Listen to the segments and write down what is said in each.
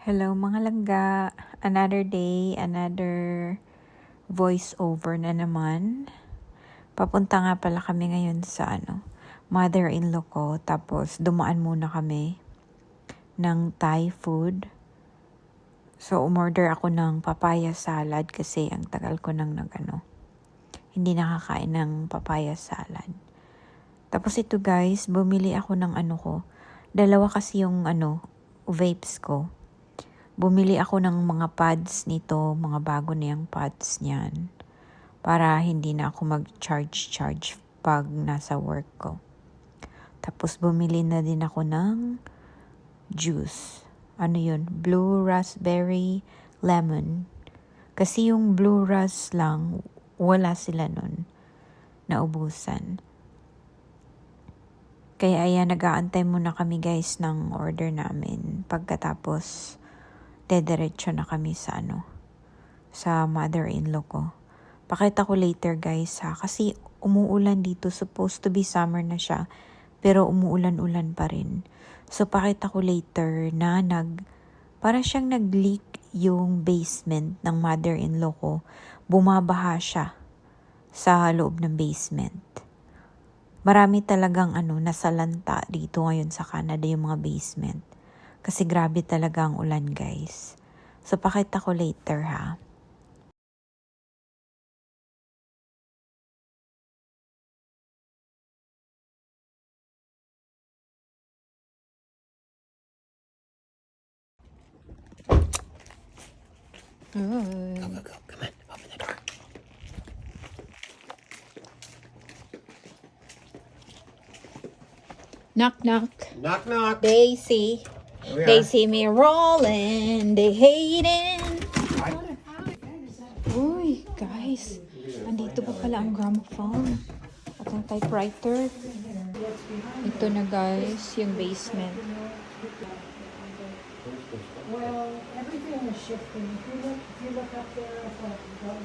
Hello mga langga, another day, another voice over na naman. Papunta nga pala kami ngayon sa mother-in-law ko, tapos dumaan muna kami ng Thai food. So umorder ako ng papaya salad kasi ang tagal ko nang hindi nakakain ng papaya salad. Tapos ito guys, bumili ako ng dalawa kasi yung vapes ko. Bumili ako ng mga pads nito, mga bago na yung pads niyan. Para hindi na ako mag-charge pag nasa work ko. Tapos bumili na din ako ng juice. Ano yun? Blue raspberry lemon. Kasi yung blue ras lang, wala sila nun. Naubusan. Kaya ayan, nag-aantay muna kami guys ng order namin. Pagkatapos, dediretso na kami sa sa mother-in-law ko. Pakita ko later guys ha, kasi umuulan dito, supposed to be summer na siya, pero umuulan-ulan pa rin. So pakita ko later na para siyang nag-leak yung basement ng mother-in-law ko. Bumabaha siya sa loob ng basement. Marami talagang nasalanta dito ngayon sa Canada yung mga basement. Kasi grabe talaga ang ulan guys. So pakita ko later ha. Go, go, go. Come on, open the door. Knock knock. Knock, knock. Daisy. Here we They are. see me rolling, they hating. Uy, guys. Andito pa pala ang gramophone. At ang typewriter. Ito na guys, yung basement. Well, everything is shifting. If you look up there at the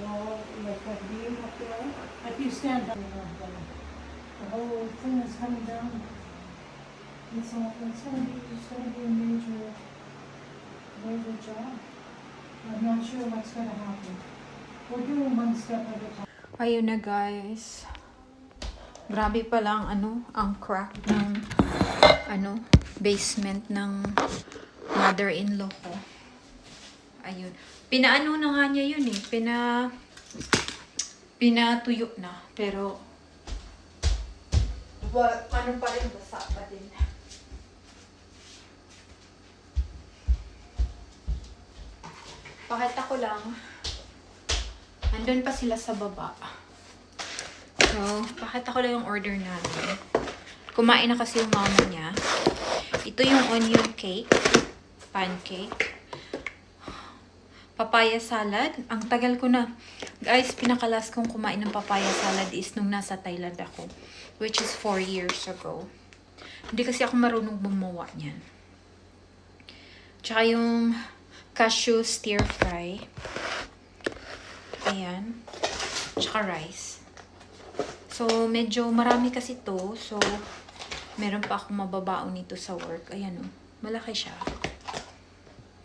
wall, like that beam up there, if you stand up, the whole thing is coming down. And so it's going to be a major job. I'm not sure what's going to happen. We're doing one step at a time. Ayun na guys. Grabe pala ang crack ng basement ng mother-in-law ko. Ayun. Pinaano na nga niya yun eh. Pinatuyo na. Pero pa rin, basa pa din. Pakita ko lang. Andun pa sila sa baba. So, pakita ko lang yung order namin. Kumain na kasi yung mama niya. Ito yung onion cake. Pancake. Papaya salad. Ang tagal ko na. Guys, pinakalas kong kumain ng papaya salad is nung nasa Thailand ako. Which is 4 years ago. Hindi kasi ako marunong gumawa niyan. Tsaka yung cashew stir fry. Ayan. Tsaka rice. So, medyo marami kasi to. So, meron pa akong mababaon nito sa work. Ayan o. Malaki siya.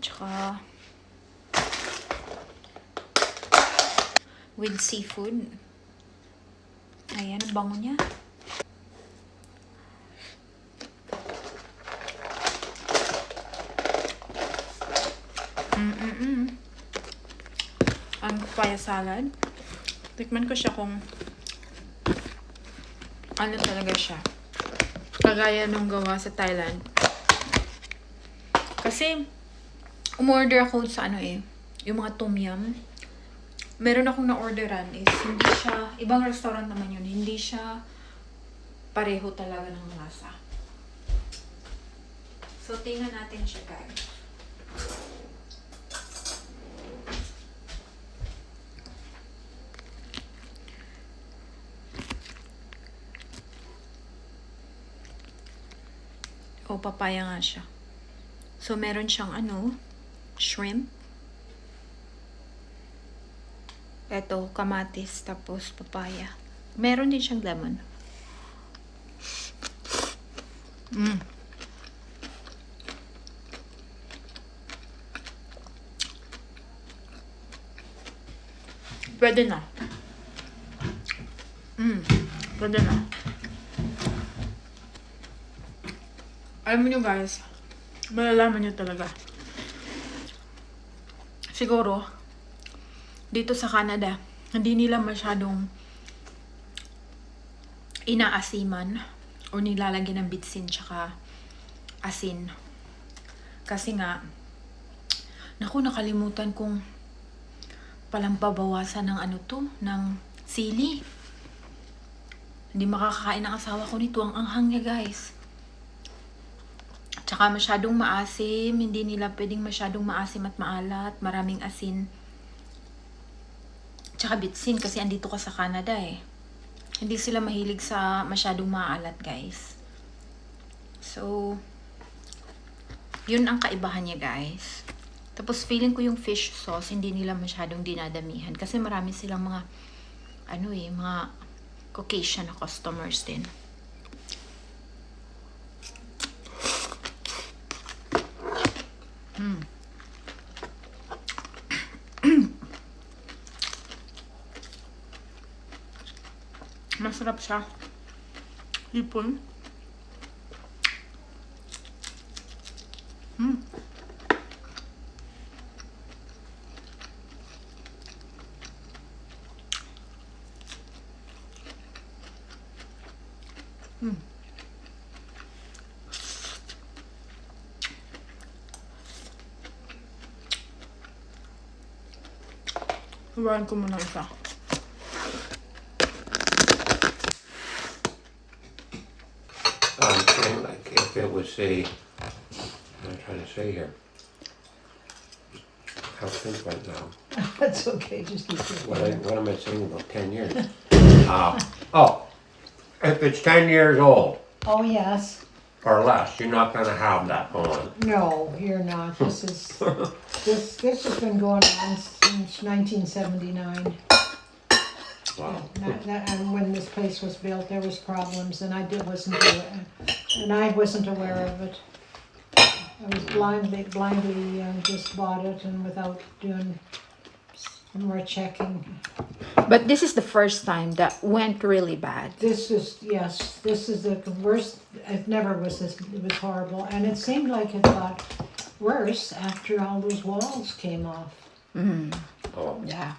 Tsaka, with seafood. Ayan, ang bango niya. Ang papaya salad. Tikman ko siya kung ano talaga siya. Kagaya nung gawa sa Thailand. Kasi, umorder ako sa yung mga tom yum. Meron akong na-orderan is hindi siya, ibang restaurant naman yun, hindi siya pareho talaga ng lasa. So, tingnan natin siya guys. O, papaya nga siya. So, meron siyang shrimp. Ito, kamatis, tapos papaya. Meron din siyang lemon. Pwede na. Pwede na. Alam mo nyo guys, malalaman nyo talaga. Siguro, dito sa Canada, hindi nila masyadong inaasiman o nilalagyan ng bitsin tsaka asin. Kasi nga, naku, nakalimutan kong palang babawasan ng ano to, ng sili. Hindi makakakain ng asawa ko nito. Ang anghang niya, guys. Tsaka masyadong maasim. Hindi nila pwedeng masyadong maasim at maalat. Maraming asin. Tsaka bitsin kasi andito ka sa Canada eh. Hindi sila mahilig sa masyadong maalat, guys. So, yun ang kaibahan niya, guys. Tapos feeling ko yung fish sauce, hindi nila masyadong dinadamihan. Kasi marami silang mga, mga Caucasian na customers din. Masarap siya. Hipon. Huwain ko muna isa. Saying like if it was a, what am I trying to say here? How things went now. That's okay, just keep it. What am I saying about 10 years? If it's 10 years old Oh, yes. or less, you're not gonna have that on. No, you're not. This is, this has been going on since 1979. Wow. And when this place was built, there was problems, and I wasn't aware of it. I was blindly just bought it, and without doing more checking. But this is the first time that went really bad. This is the worst. It never was this. It was horrible, and it seemed like it got worse after all those walls came off. Oh. Yeah.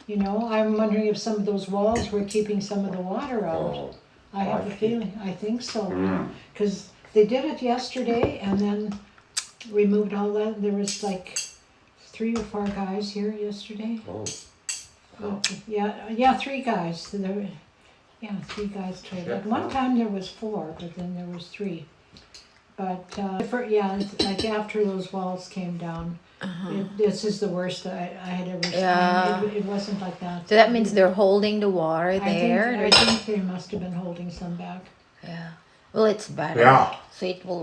You know, I'm wondering if some of those walls were keeping some of the water out. Oh. I have a I see. feeling, I think so. Because they did it yesterday and then removed all that. There was like 3 or 4 guys here yesterday. Oh. Yeah, 3 guys. There were, 3 guys total. Yeah. At one time there was 4, but then there was 3. But, it's like after those walls came down, this is the worst I had ever seen. Yeah. It wasn't like that. So that means they're holding the water there. I think they must have been holding some back. Yeah. Well, it's better. Yeah. So it will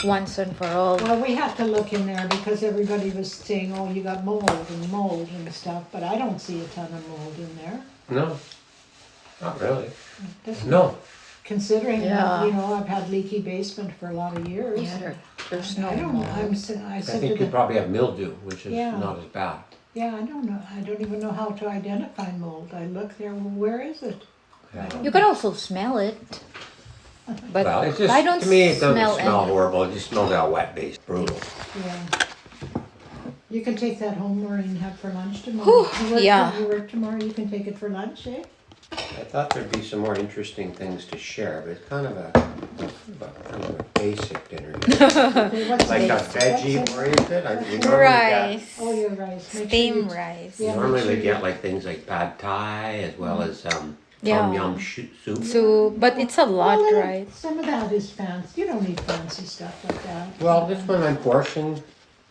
once and for all. Well, we have to look in there because everybody was saying, oh, you got mold and stuff, but I don't see a ton of mold in there. No. Not really. Doesn't- No. Considering, Yeah. I've had leaky basement for a lot of years. Yeah, there's no I don't know. mold. I I said think to you the, probably have mildew, which is Yeah. not as bad. I don't know. I don't even know how to identify mold. I look there, well, where is it? Yeah. You can also smell it. But Well, it's just, I don't to me, it doesn't smell smell any. horrible. It just smells out wet base. Brutal. Yeah. You can take that home, Maureen, and have for lunch tomorrow. yeah. You work tomorrow, you can take it for lunch, eh? I thought there'd be some more interesting things to share, but it's kind of a basic dinner. Okay, what's Like a next? veggie What's it? oriented. We normally Rice. Oh, your rice. Make sure Steam you- rice. Yeah, Normally make sure they you- get like things like pad thai as well as Yeah. tom yum soup. So, but it's a lot, Well, right? Some of that is fancy. You don't need fancy stuff like that. Well, this one I'm forcing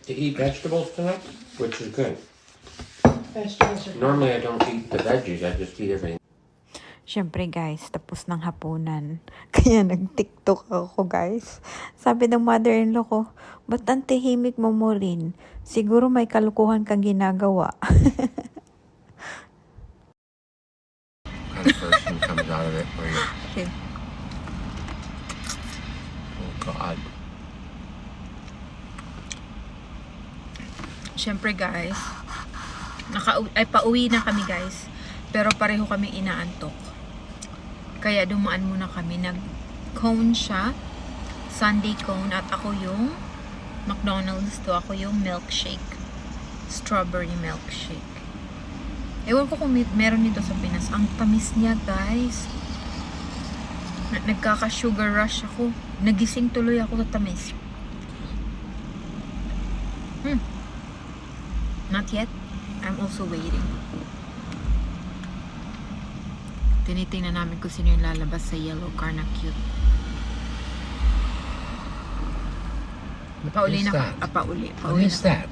to eat vegetables tonight, which is good. Vegetables are Normally I don't eat the veggies, I just eat everything. Siyempre guys, tapos ng hapunan. Kaya nag-TikTok ako guys. Sabi ng mother-in-law ko, ba't ang tahimik mo mo rin? Siguro may kalukuhan kang ginagawa. Kind of person comes out of it where you, Okay. oh God. Siyempre guys, pauwi na kami guys. Pero pareho kami inaantok. Kaya dumaan muna kami. Nag-cone siya. Sundae cone. At ako yung McDonald's to. Ako yung milkshake. Strawberry milkshake. Ewan ko kung meron nito sa Pinas. Ang tamis niya guys. Nagkaka-sugar rush ako. Nagising tuloy ako sa tamis. Not yet. I'm also waiting. Tinitingnan namin kung sino yung lalabas sa yellow car na cute. Pauli Who's na that? pauli. What is that?